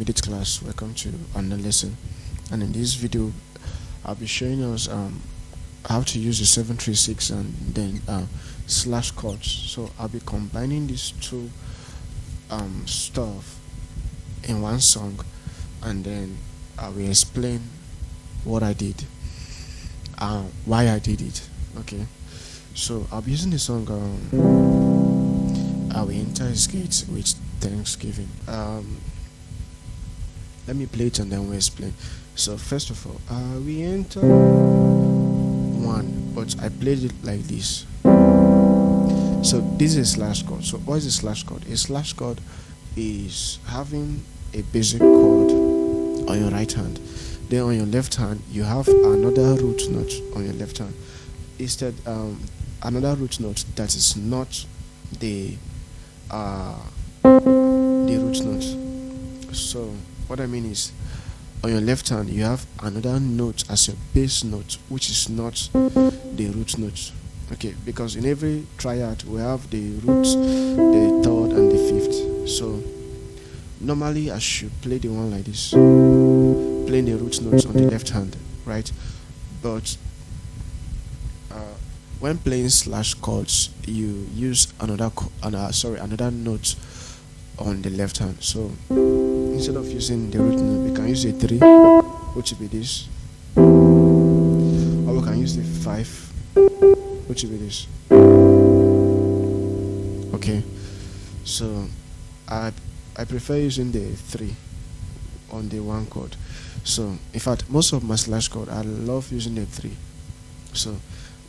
intermediate class. Welcome to another lesson, and in this video I'll be showing us how to use the 736 and then slash chords. So I'll be combining these two stuff in one song, and then I will explain what I did, why I did it. Okay, so I'll be using the song I will enter his gates with thanksgiving. Let me play it and then we'll explain. So first of all, we enter one, but I played it like this. So this is a slash chord. So what is a slash chord? A slash chord is having a basic chord on your right hand, then on your left hand you have another root note on your left hand. Instead, another root note that is not the root note. So what I mean is, on your left hand you have another note as your bass note, which is not the root note. Okay, because in every triad we have the root, the third and the fifth. So normally I should play the one like this, playing the root notes on the left hand, right? But when playing slash chords, you use another note on the left hand. So instead of using the root note, we can use a 3, which will be this, or we can use the 5, which will be this. Okay, so I prefer using the 3 on the one chord. So in fact, most of my slash chord I love using the 3. So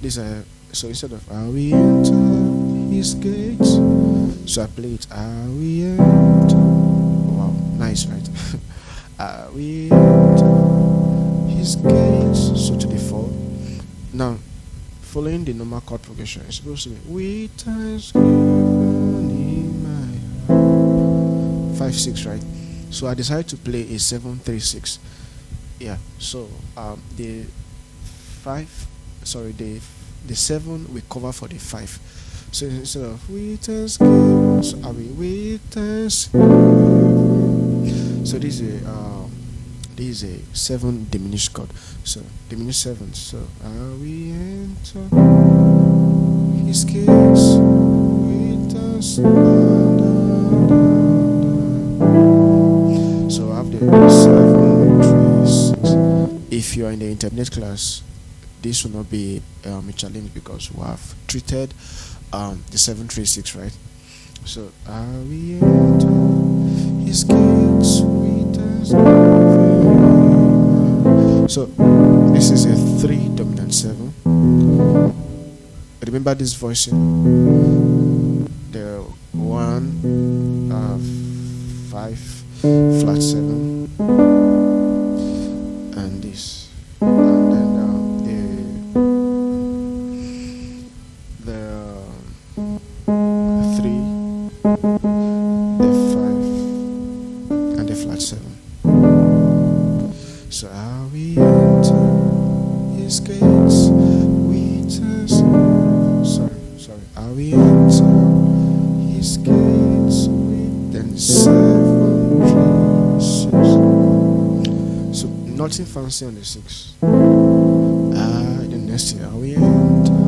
these are, so instead of "I will enter his gates," so I play it "I will enter." Wow, nice, right? "I will enter his gates," so to the 4. Now, following the normal chord progression, it's supposed to be "with thanksgiving in my heart." 5, 6, right? So I decided to play a 7, 3, 6. Yeah. So the 7 will cover for the 5. So instead of "with thanksgiving," so I will "with thanksgiving." So this is a 7 diminished chord. So diminished 7. So "I will enter his gates with thanksgiving." So I have the 7, 3, 6. If you are in the intermediate class, this will not be a challenge because we have treated the 7, 3, 6, right? So "I will enter his gates with thanksgiving." So this is a 3 dominant 7. Remember this voicing, the 1, 5 flat 7, and this, and then the 3, the 5, and the flat 7. So "I will enter his gates with sorry, I will enter his gates with then 7, 3, 6. So nothing fancy on the 6. The next year I will enter.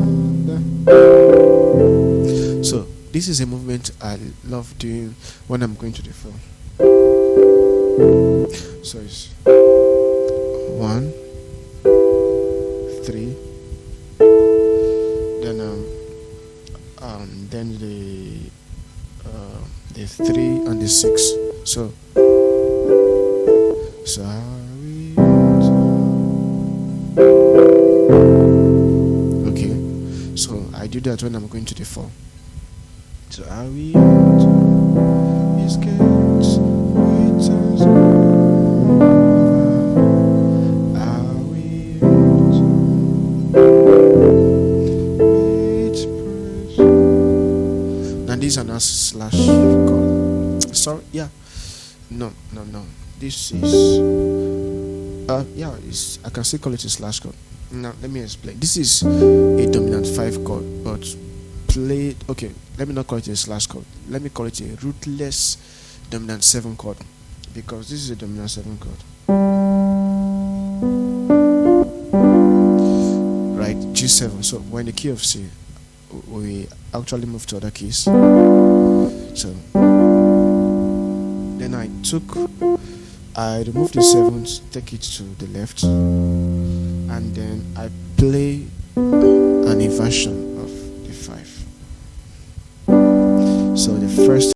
So this is a movement I love doing when I'm going to the 4. So it's 1, 3, then the 3 and the 6. So I will enter. Okay, so I do that when I'm going to the 4. So "I will enter his gates with thanksgiving. I will enter with praise." Now these are not slash chord. Sorry, yeah. No. This is I can still call it a slash chord. Now let me explain. This is a dominant 5 chord, but played. Okay, let me not call it a slash chord. Let me call it a rootless dominant 7 chord. because this is a dominant 7 chord. Right, G7. So we're in the key of C. We actually move to other keys. So then I remove the 7s, take it to the left, and then I play an inversion of the 5. So the first